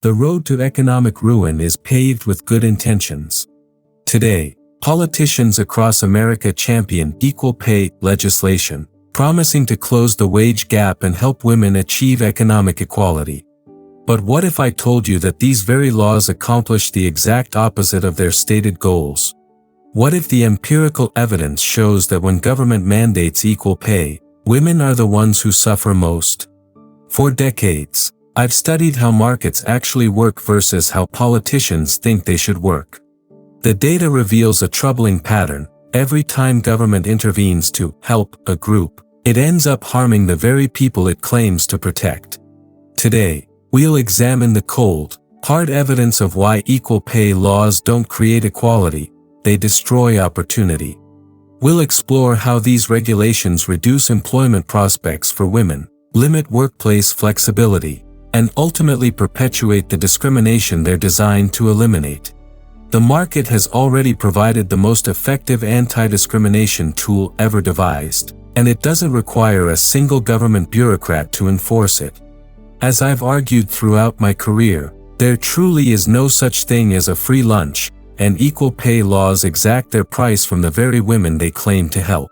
The road to economic ruin is paved with good intentions. Today, politicians across America champion equal pay legislation, promising to close the wage gap and help women achieve economic equality. But what if I told you that these very laws accomplish the exact opposite of their stated goals? What if the empirical evidence shows that when government mandates equal pay, women are the ones who suffer most? For decades, I've studied how markets actually work versus how politicians think they should work. The data reveals a troubling pattern. Every time government intervenes to help a group, it ends up harming the very people it claims to protect. Today, we'll examine the cold, hard evidence of why equal pay laws don't create equality, they destroy opportunity. We'll explore how these regulations reduce employment prospects for women, limit workplace flexibility, and ultimately perpetuate the discrimination they're designed to eliminate. The market has already provided the most effective anti-discrimination tool ever devised, and it doesn't require a single government bureaucrat to enforce it. As I've argued throughout my career, there truly is no such thing as a free lunch, and equal pay laws exact their price from the very women they claim to help.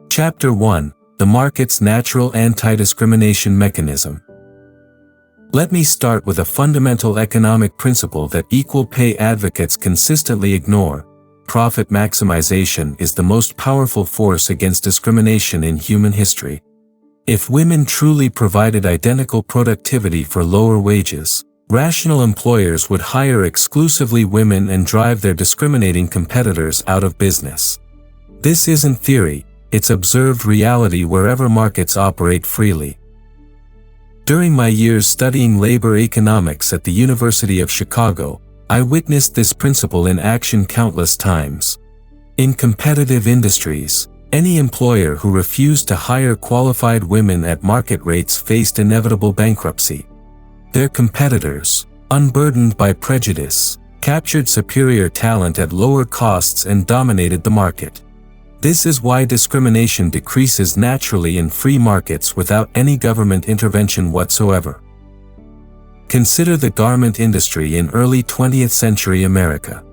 Chapter 1: The Market's Natural Anti-Discrimination Mechanism. Let me start with a fundamental economic principle that equal pay advocates consistently ignore. Profit maximization is the most powerful force against discrimination in human history. If women truly provided identical productivity for lower wages, rational employers would hire exclusively women and drive their discriminating competitors out of business. This isn't theory, it's observed reality wherever markets operate freely. During my years studying labor economics at the University of Chicago, I witnessed this principle in action countless times. In competitive industries, any employer who refused to hire qualified women at market rates faced inevitable bankruptcy. Their competitors, unburdened by prejudice, captured superior talent at lower costs and dominated the market. This is why discrimination decreases naturally in free markets without any government intervention whatsoever. Consider the garment industry in early 20th century America.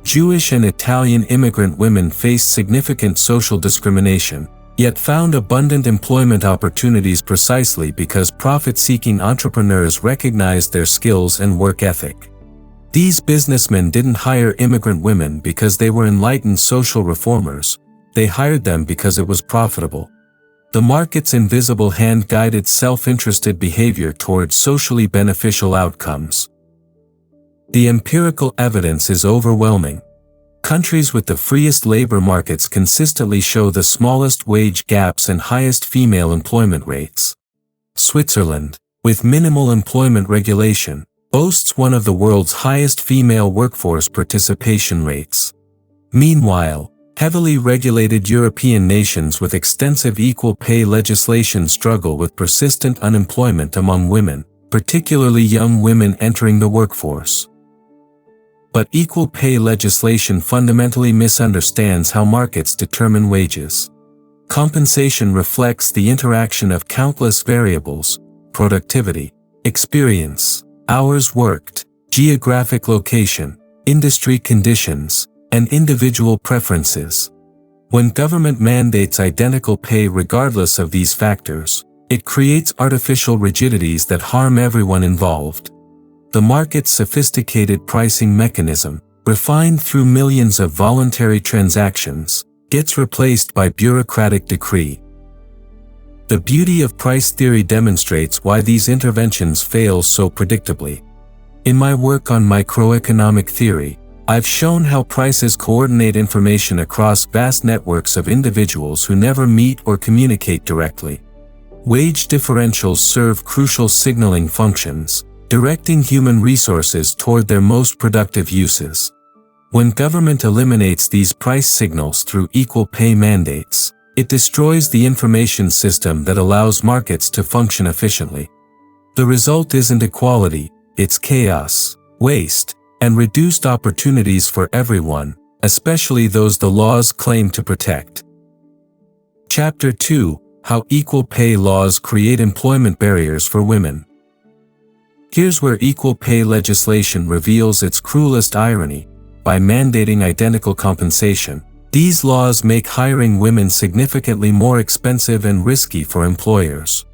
Jewish and Italian immigrant women faced significant social discrimination, yet found abundant employment opportunities precisely because profit-seeking entrepreneurs recognized their skills and work ethic. These businessmen didn't hire immigrant women because they were enlightened social reformers. They hired them because it was profitable. The market's invisible hand guided self-interested behavior towards socially beneficial outcomes. The empirical evidence is overwhelming. Countries with the freest labor markets consistently show the smallest wage gaps and highest female employment rates. Switzerland, with minimal employment regulation, boasts one of the world's highest female workforce participation rates. Meanwhile, heavily regulated European nations with extensive equal pay legislation struggle with persistent unemployment among women, particularly young women entering the workforce. But equal pay legislation fundamentally misunderstands how markets determine wages. Compensation reflects the interaction of countless variables: productivity, experience, hours worked, geographic location, industry conditions, and individual preferences. When government mandates identical pay regardless of these factors, it creates artificial rigidities that harm everyone involved. The market's sophisticated pricing mechanism, refined through millions of voluntary transactions, gets replaced by bureaucratic decree. The beauty of price theory demonstrates why these interventions fail so predictably. In my work on microeconomic theory, I've shown how prices coordinate information across vast networks of individuals who never meet or communicate directly. Wage differentials serve crucial signaling functions, directing human resources toward their most productive uses. When government eliminates these price signals through equal pay mandates, it destroys the information system that allows markets to function efficiently. The result isn't equality, it's chaos, waste, and reduced opportunities for everyone, especially those the laws claim to protect. Chapter 2: How Equal Pay Laws Create Employment Barriers for Women. Here's where equal pay legislation reveals its cruelest irony. By mandating identical compensation, these laws make hiring women significantly more expensive and risky for employers.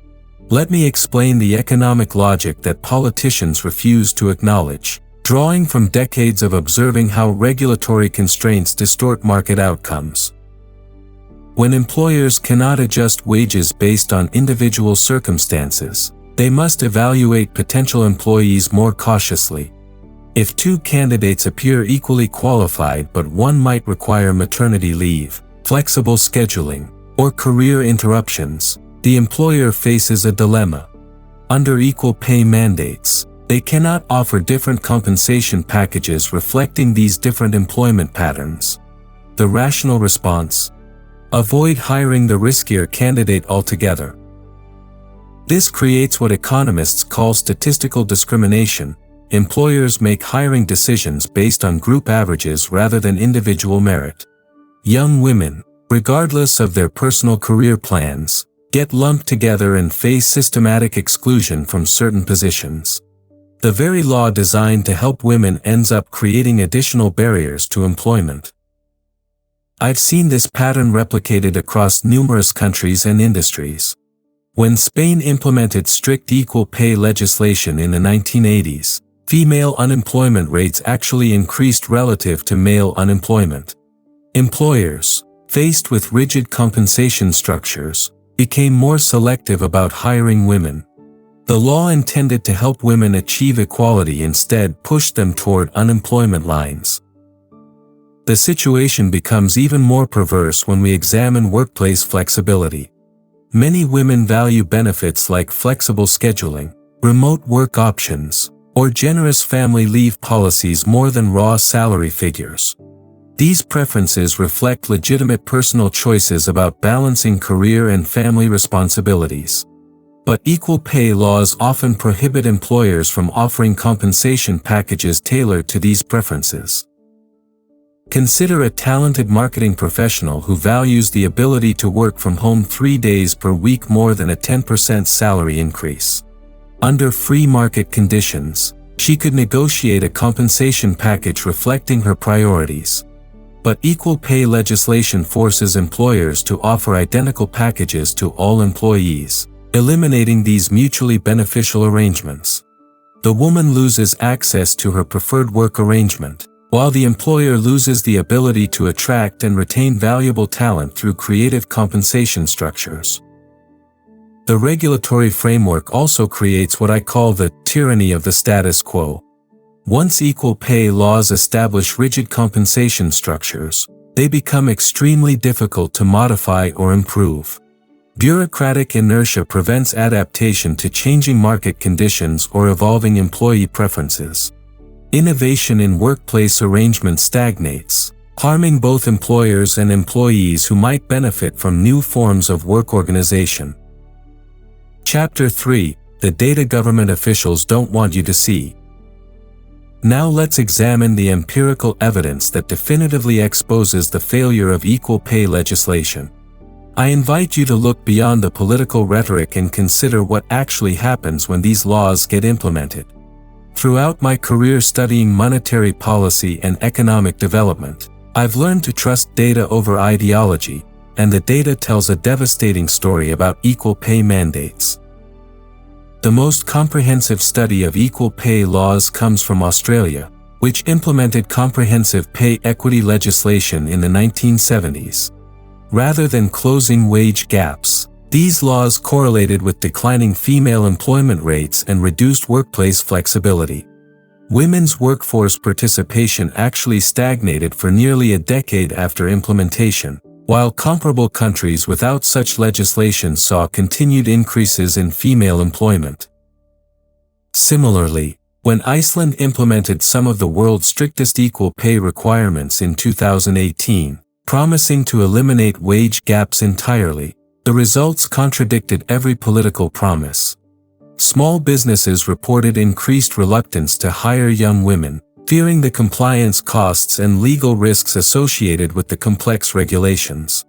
Let me explain the economic logic that politicians refuse to acknowledge, drawing from decades of observing how regulatory constraints distort market outcomes. When employers cannot adjust wages based on individual circumstances, they must evaluate potential employees more cautiously. If two candidates appear equally qualified but one might require maternity leave, flexible scheduling, or career interruptions, the employer faces a dilemma. Under equal pay mandates, they cannot offer different compensation packages reflecting these different employment patterns. The rational response? Avoid hiring the riskier candidate altogether. This creates what economists call statistical discrimination. Employers make hiring decisions based on group averages rather than individual merit. Young women, regardless of their personal career plans, get lumped together and face systematic exclusion from certain positions. The very law designed to help women ends up creating additional barriers to employment. I've seen this pattern replicated across numerous countries and industries. When Spain implemented strict equal pay legislation in the 1980s, female unemployment rates actually increased relative to male unemployment. Employers, faced with rigid compensation structures, became more selective about hiring women. The law intended to help women achieve equality instead pushed them toward unemployment lines. The situation becomes even more perverse when we examine workplace flexibility. Many women value benefits like flexible scheduling, remote work options, or generous family leave policies more than raw salary figures. These preferences reflect legitimate personal choices about balancing career and family responsibilities. But equal pay laws often prohibit employers from offering compensation packages tailored to these preferences. Consider a talented marketing professional who values the ability to work from home 3 days per week more than a 10% salary increase. Under free market conditions, she could negotiate a compensation package reflecting her priorities. But equal pay legislation forces employers to offer identical packages to all employees, eliminating these mutually beneficial arrangements. The woman loses access to her preferred work arrangement, while the employer loses the ability to attract and retain valuable talent through creative compensation structures. The regulatory framework also creates what I call the tyranny of the status quo. Once equal pay laws establish rigid compensation structures, they become extremely difficult to modify or improve. Bureaucratic inertia prevents adaptation to changing market conditions or evolving employee preferences. Innovation in workplace arrangements stagnates, harming both employers and employees who might benefit from new forms of work organization. Chapter 3: The Data Government Officials Don't Want You to See. Now let's examine the empirical evidence that definitively exposes the failure of equal pay legislation. I invite you to look beyond the political rhetoric and consider what actually happens when these laws get implemented. Throughout my career studying monetary policy and economic development, I've learned to trust data over ideology, and the data tells a devastating story about equal pay mandates. The most comprehensive study of equal pay laws comes from Australia, which implemented comprehensive pay equity legislation in the 1970s. Rather than closing wage gaps, these laws correlated with declining female employment rates and reduced workplace flexibility. Women's workforce participation actually stagnated for nearly a decade after implementation, while comparable countries without such legislation saw continued increases in female employment. Similarly, when Iceland implemented some of the world's strictest equal pay requirements in 2018, promising to eliminate wage gaps entirely, the results contradicted every political promise. Small businesses reported increased reluctance to hire young women, fearing the compliance costs and legal risks associated with the complex regulations.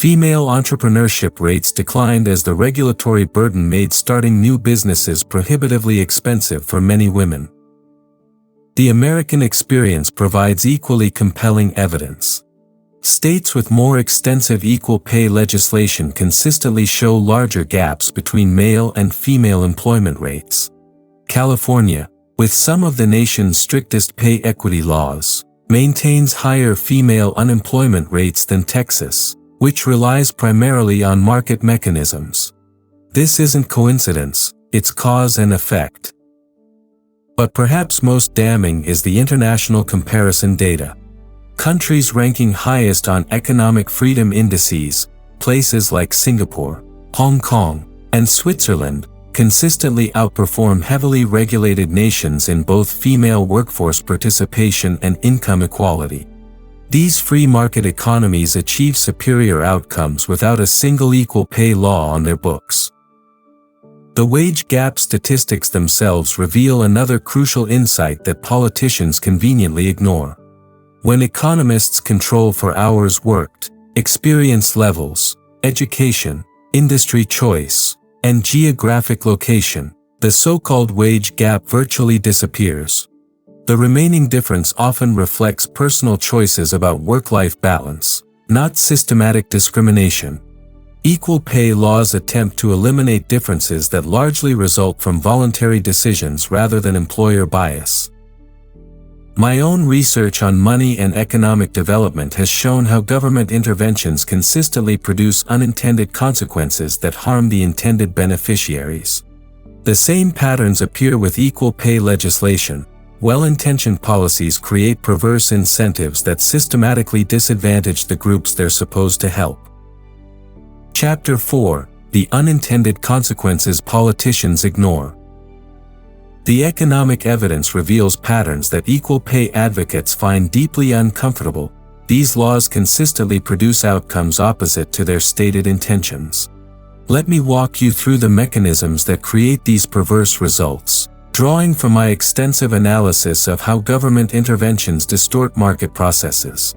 Female entrepreneurship rates declined as the regulatory burden made starting new businesses prohibitively expensive for many women. The American experience provides equally compelling evidence. States with more extensive equal pay legislation consistently show larger gaps between male and female employment rates. California, with some of the nation's strictest pay equity laws, maintains higher female unemployment rates than Texas, which relies primarily on market mechanisms. This isn't coincidence, it's cause and effect. But perhaps most damning is the international comparison data. Countries ranking highest on economic freedom indices, places like Singapore, Hong Kong, and Switzerland, consistently outperform heavily regulated nations in both female workforce participation and income equality. These free market economies achieve superior outcomes without a single equal pay law on their books. The wage gap statistics themselves reveal another crucial insight that politicians conveniently ignore. When economists control for hours worked, experience levels, education, industry choice, and geographic location, the so-called wage gap virtually disappears. The remaining difference often reflects personal choices about work-life balance, not systematic discrimination. Equal pay laws attempt to eliminate differences that largely result from voluntary decisions rather than employer bias. My own research on money and economic development has shown how government interventions consistently produce unintended consequences that harm the intended beneficiaries. The same patterns appear with equal pay legislation. Well-intentioned policies create perverse incentives that systematically disadvantage the groups they're supposed to help. Chapter 4: The Unintended Consequences Politicians Ignore. The economic evidence reveals patterns that equal pay advocates find deeply uncomfortable. These laws consistently produce outcomes opposite to their stated intentions. Let me walk you through the mechanisms that create these perverse results, drawing from my extensive analysis of how government interventions distort market processes.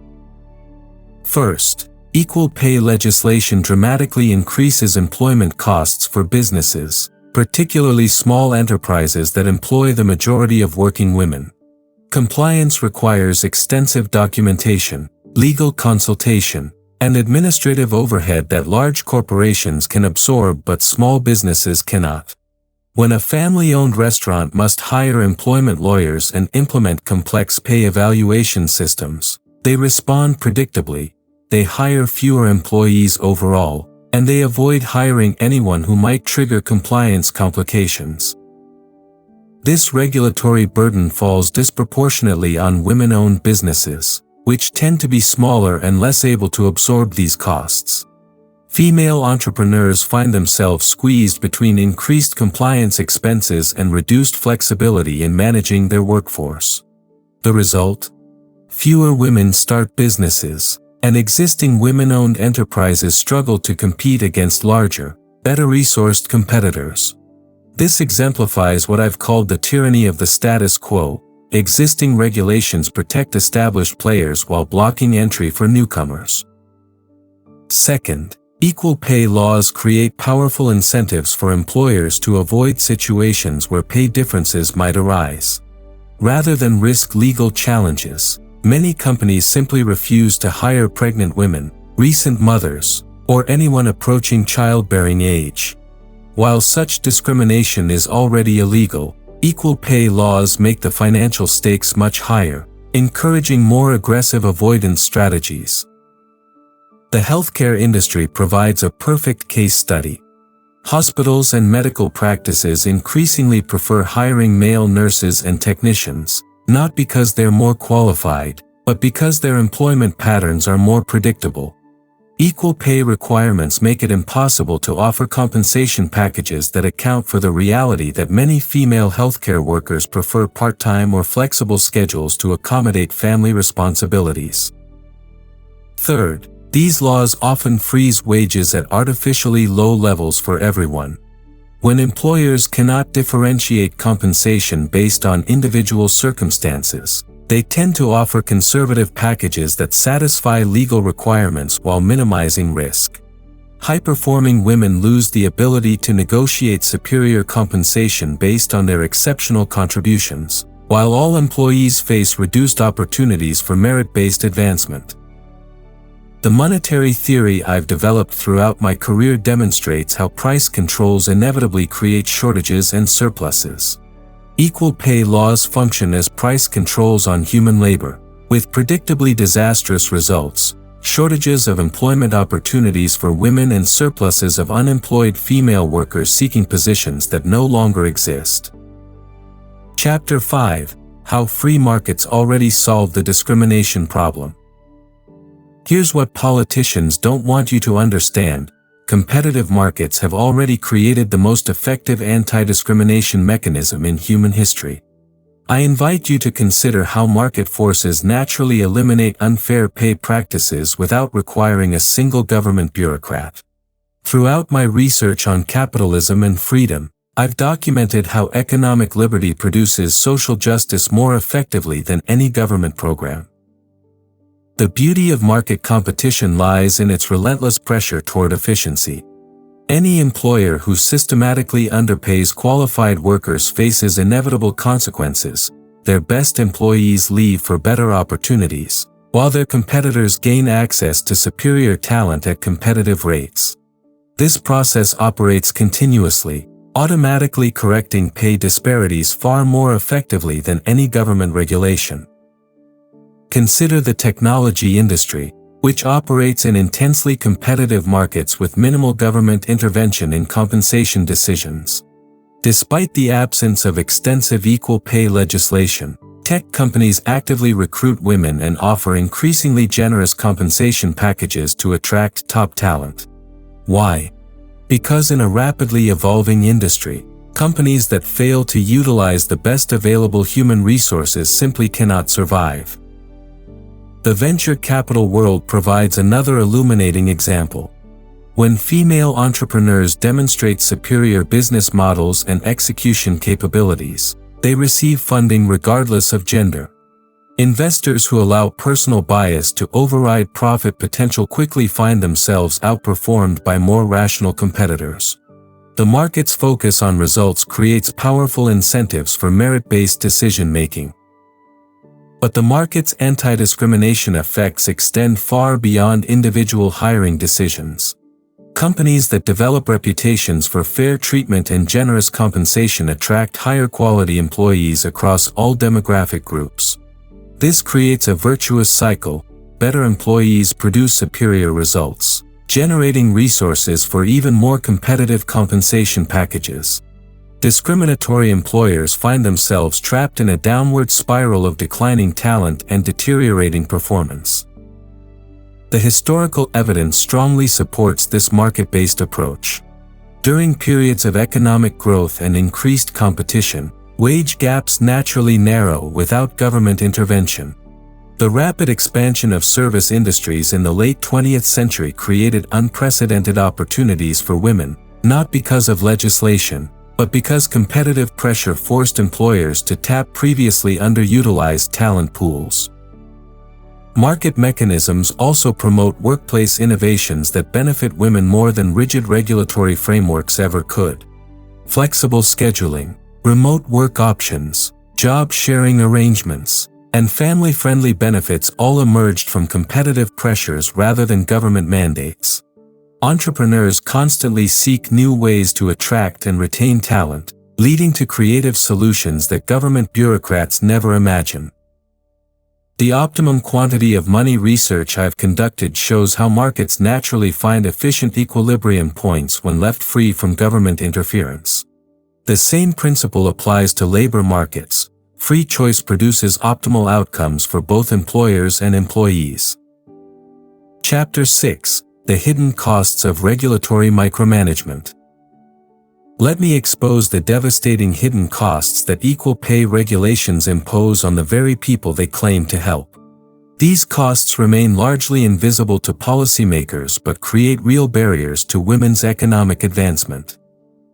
First, equal pay legislation dramatically increases employment costs for businesses, particularly small enterprises that employ the majority of working women. Compliance requires extensive documentation, legal consultation, and administrative overhead that large corporations can absorb but small businesses cannot. When a family-owned restaurant must hire employment lawyers and implement complex pay evaluation systems, they respond predictably. They hire fewer employees overall, and they avoid hiring anyone who might trigger compliance complications. This regulatory burden falls disproportionately on women-owned businesses, which tend to be smaller and less able to absorb these costs. Female entrepreneurs find themselves squeezed between increased compliance expenses and reduced flexibility in managing their workforce. The result? Fewer women start businesses, and existing women-owned enterprises struggle to compete against larger, better-resourced competitors. This exemplifies what I've called the tyranny of the status quo. Existing regulations protect established players while blocking entry for newcomers. Second, equal pay laws create powerful incentives for employers to avoid situations where pay differences might arise. Rather than risk legal challenges, many companies simply refuse to hire pregnant women, recent mothers, or anyone approaching childbearing age. While such discrimination is already illegal, equal pay laws make the financial stakes much higher, encouraging more aggressive avoidance strategies. The healthcare industry provides a perfect case study. Hospitals and medical practices increasingly prefer hiring male nurses and technicians, not because they're more qualified, but because their employment patterns are more predictable. Equal pay requirements make it impossible to offer compensation packages that account for the reality that many female healthcare workers prefer part-time or flexible schedules to accommodate family responsibilities. Third, these laws often freeze wages at artificially low levels for everyone. When employers cannot differentiate compensation based on individual circumstances, They tend to offer conservative packages that satisfy legal requirements while minimizing risk. High-performing women lose the ability to negotiate superior compensation based on their exceptional contributions, while all employees face reduced opportunities for merit-based advancement. The monetary theory I've developed throughout my career demonstrates how price controls inevitably create shortages and surpluses. Equal pay laws function as price controls on human labor, with predictably disastrous results: shortages of employment opportunities for women and surpluses of unemployed female workers seeking positions that no longer exist. Chapter 5: How Free Markets Already Solve the Discrimination Problem. Here's what politicians don't want you to understand: competitive markets have already created the most effective anti-discrimination mechanism in human history. I invite you to consider how market forces naturally eliminate unfair pay practices without requiring a single government bureaucrat. Throughout my research on capitalism and freedom, I've documented how economic liberty produces social justice more effectively than any government program. The beauty of market competition lies in its relentless pressure toward efficiency. Any employer who systematically underpays qualified workers faces inevitable consequences. Their best employees leave for better opportunities, while their competitors gain access to superior talent at competitive rates. This process operates continuously, automatically correcting pay disparities far more effectively than any government regulation. Consider the technology industry, which operates in intensely competitive markets with minimal government intervention in compensation decisions. Despite the absence of extensive equal pay legislation, tech companies actively recruit women and offer increasingly generous compensation packages to attract top talent. Why? Because in a rapidly evolving industry, companies that fail to utilize the best available human resources simply cannot survive. The venture capital world provides another illuminating example. When female entrepreneurs demonstrate superior business models and execution capabilities, they receive funding regardless of gender. Investors who allow personal bias to override profit potential quickly find themselves outperformed by more rational competitors. The market's focus on results creates powerful incentives for merit-based decision-making. But the market's anti-discrimination effects extend far beyond individual hiring decisions. Companies that develop reputations for fair treatment and generous compensation attract higher quality employees across all demographic groups. This creates a virtuous cycle: better employees produce superior results, generating resources for even more competitive compensation packages. Discriminatory employers find themselves trapped in a downward spiral of declining talent and deteriorating performance. The historical evidence strongly supports this market-based approach. During periods of economic growth and increased competition, wage gaps naturally narrow without government intervention. The rapid expansion of service industries in the late 20th century created unprecedented opportunities for women, not because of legislation, but because competitive pressure forced employers to tap previously underutilized talent pools. Market mechanisms also promote workplace innovations that benefit women more than rigid regulatory frameworks ever could. Flexible scheduling, remote work options, job sharing arrangements, and family-friendly benefits all emerged from competitive pressures rather than government mandates. Entrepreneurs constantly seek new ways to attract and retain talent, leading to creative solutions that government bureaucrats never imagine. The optimum quantity of money research I've conducted shows how markets naturally find efficient equilibrium points when left free from government interference. The same principle applies to labor markets. Free choice produces optimal outcomes for both employers and employees. Chapter 6: The Hidden Costs of Regulatory Micromanagement. Let me expose the devastating hidden costs that equal pay regulations impose on the very people they claim to help. These costs remain largely invisible to policymakers but create real barriers to women's economic advancement.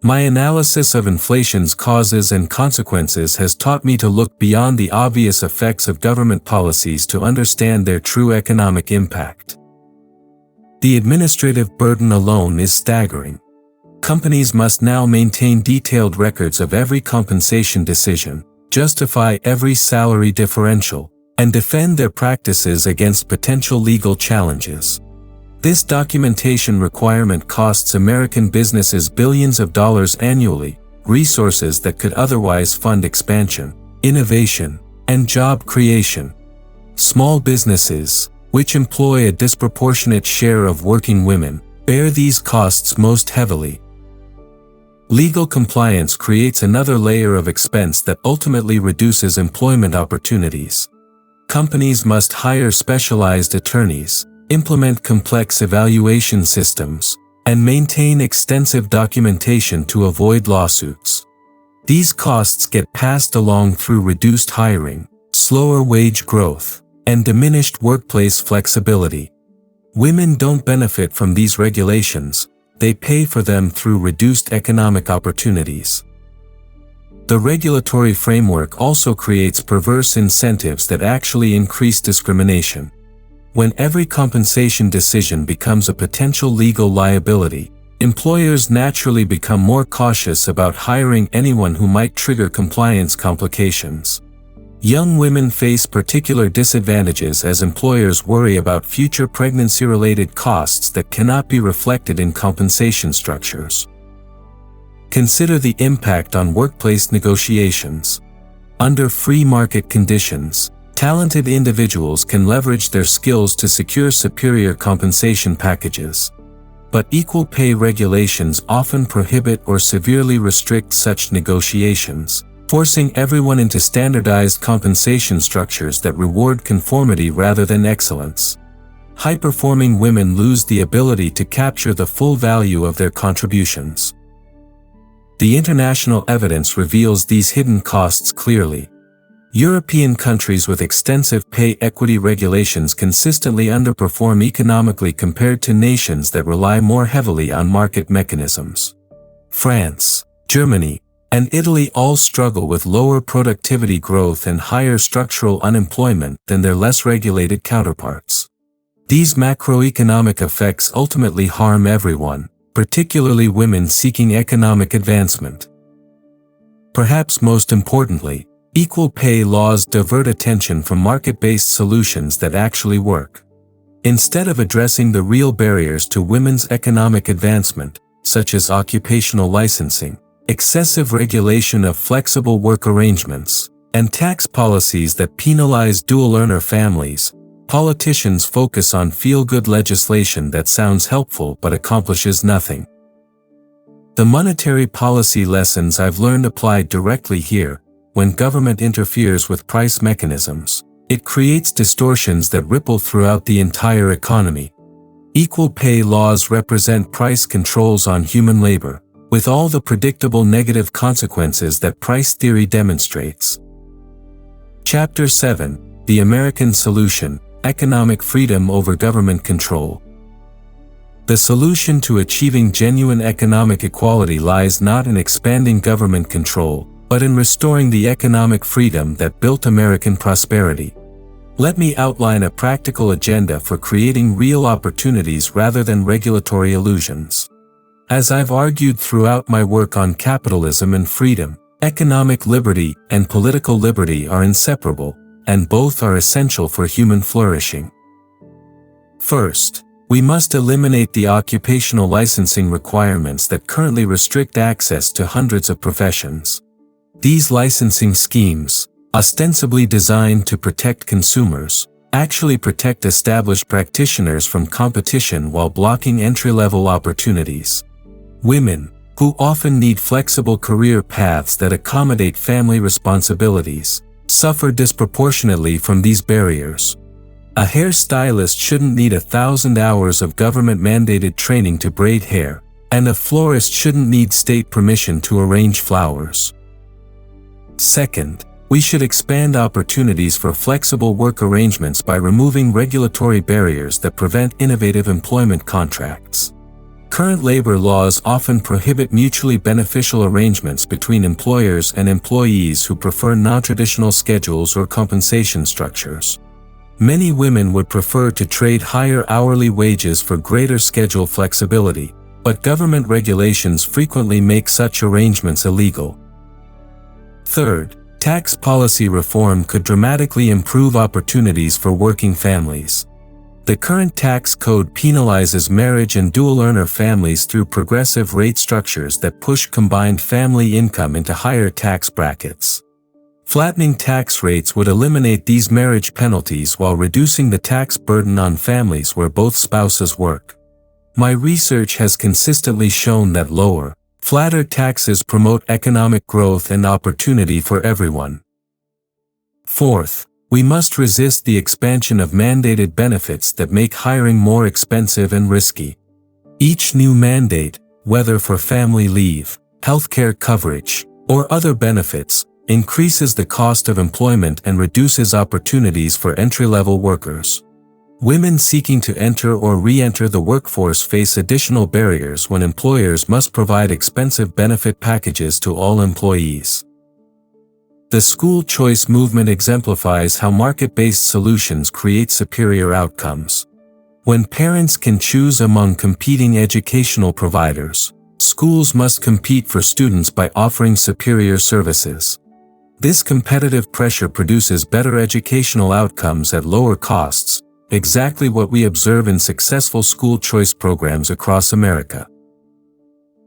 My analysis of inflation's causes and consequences has taught me to look beyond the obvious effects of government policies to understand their true economic impact. The administrative burden alone is staggering. Companies must now maintain detailed records of every compensation decision, justify every salary differential, and defend their practices against potential legal challenges. This documentation requirement costs American businesses billions of dollars annually, resources that could otherwise fund expansion, innovation, and job creation. Small businesses, which employ a disproportionate share of working women, bear these costs most heavily. Legal compliance creates another layer of expense that ultimately reduces employment opportunities. Companies must hire specialized attorneys, implement complex evaluation systems, and maintain extensive documentation to avoid lawsuits. These costs get passed along through reduced hiring, slower wage growth, and diminished workplace flexibility. Women don't benefit from these regulations, they pay for them through reduced economic opportunities. The regulatory framework also creates perverse incentives that actually increase discrimination. When every compensation decision becomes a potential legal liability, employers naturally become more cautious about hiring anyone who might trigger compliance complications. Young women face particular disadvantages as employers worry about future pregnancy-related costs that cannot be reflected in compensation structures. Consider the impact on workplace negotiations. Under free market conditions, talented individuals can leverage their skills to secure superior compensation packages. But equal pay regulations often prohibit or severely restrict such negotiations, forcing everyone into standardized compensation structures that reward conformity rather than excellence. High-performing women lose the ability to capture the full value of their contributions. The international evidence reveals these hidden costs clearly. European countries with extensive pay equity regulations consistently underperform economically compared to nations that rely more heavily on market mechanisms. France, Germany, and Italy all struggle with lower productivity growth and higher structural unemployment than their less regulated counterparts. These macroeconomic effects ultimately harm everyone, particularly women seeking economic advancement. Perhaps most importantly, equal pay laws divert attention from market-based solutions that actually work. Instead of addressing the real barriers to women's economic advancement, such as occupational licensing, excessive regulation of flexible work arrangements, and tax policies that penalize dual-earner families, politicians focus on feel-good legislation that sounds helpful but accomplishes nothing. The monetary policy lessons I've learned apply directly here. When government interferes with price mechanisms, it creates distortions that ripple throughout the entire economy. Equal pay laws represent price controls on human labor, with all the predictable negative consequences that price theory demonstrates. Chapter 7: The American Solution: Economic Freedom over Government Control. The solution to achieving genuine economic equality lies not in expanding government control, but in restoring the economic freedom that built American prosperity. Let me outline a practical agenda for creating real opportunities rather than regulatory illusions. As I've argued throughout my work on capitalism and freedom, economic liberty and political liberty are inseparable, and both are essential for human flourishing. First, we must eliminate the occupational licensing requirements that currently restrict access to hundreds of professions. These licensing schemes, ostensibly designed to protect consumers, actually protect established practitioners from competition while blocking entry-level opportunities. Women, who often need flexible career paths that accommodate family responsibilities, suffer disproportionately from these barriers. A hairstylist shouldn't need 1,000 hours of government-mandated training to braid hair, and a florist shouldn't need state permission to arrange flowers. Second, we should expand opportunities for flexible work arrangements by removing regulatory barriers that prevent innovative employment contracts. Current labor laws often prohibit mutually beneficial arrangements between employers and employees who prefer non-traditional schedules or compensation structures. Many women would prefer to trade higher hourly wages for greater schedule flexibility, but government regulations frequently make such arrangements illegal. Third, tax policy reform could dramatically improve opportunities for working families. The current tax code penalizes marriage and dual-earner families through progressive rate structures that push combined family income into higher tax brackets. Flattening tax rates would eliminate these marriage penalties while reducing the tax burden on families where both spouses work. My research has consistently shown that lower, flatter taxes promote economic growth and opportunity for everyone. Fourth, we must resist the expansion of mandated benefits that make hiring more expensive and risky. Each new mandate, whether for family leave, healthcare coverage, or other benefits, increases the cost of employment and reduces opportunities for entry-level workers. Women seeking to enter or re-enter the workforce face additional barriers when employers must provide expensive benefit packages to all employees. The school choice movement exemplifies how market-based solutions create superior outcomes. When parents can choose among competing educational providers, schools must compete for students by offering superior services. This competitive pressure produces better educational outcomes at lower costs, exactly what we observe in successful school choice programs across America.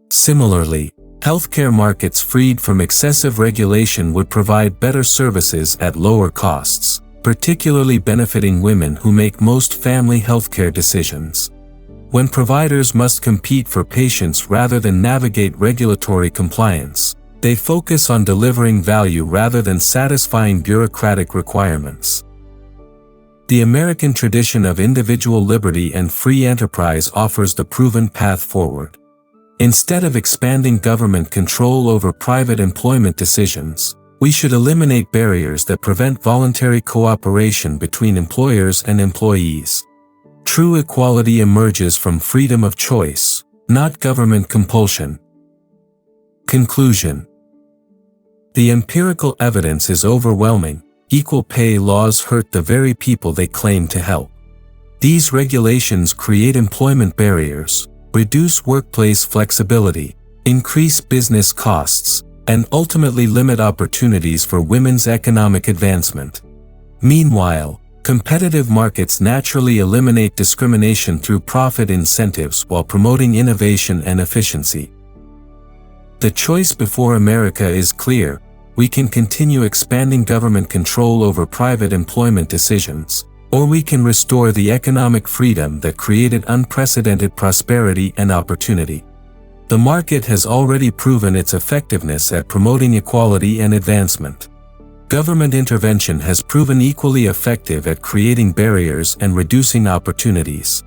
Similarly, healthcare markets freed from excessive regulation would provide better services at lower costs, particularly benefiting women who make most family healthcare decisions. When providers must compete for patients rather than navigate regulatory compliance, they focus on delivering value rather than satisfying bureaucratic requirements. The American tradition of individual liberty and free enterprise offers the proven path forward. Instead of expanding government control over private employment decisions, we should eliminate barriers that prevent voluntary cooperation between employers and employees. True equality emerges from freedom of choice, not government compulsion. Conclusion. The empirical evidence is overwhelming. Equal pay laws hurt the very people they claim to help. These regulations create employment barriers, reduce workplace flexibility, increase business costs, and ultimately limit opportunities for women's economic advancement. Meanwhile, competitive markets naturally eliminate discrimination through profit incentives while promoting innovation and efficiency. The choice before America is clear. We can continue expanding government control over private employment decisions, or we can restore the economic freedom that created unprecedented prosperity and opportunity. The market has already proven its effectiveness at promoting equality and advancement. Government intervention has proven equally effective at creating barriers and reducing opportunities.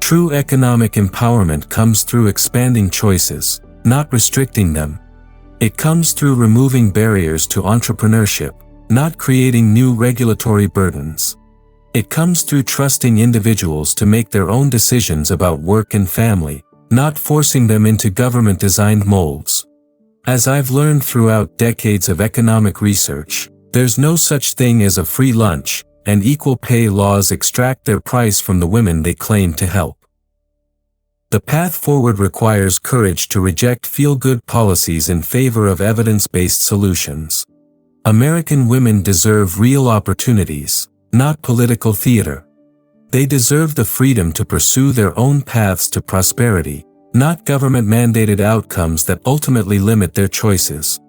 True economic empowerment comes through expanding choices, not restricting them. It comes through removing barriers to entrepreneurship, not creating new regulatory burdens. It comes through trusting individuals to make their own decisions about work and family, not forcing them into government-designed molds. As I've learned throughout decades of economic research, there's no such thing as a free lunch, and equal pay laws extract their price from the women they claim to help. The path forward requires courage to reject feel-good policies in favor of evidence-based solutions. American women deserve real opportunities, not political theater. They deserve the freedom to pursue their own paths to prosperity, not government-mandated outcomes that ultimately limit their choices.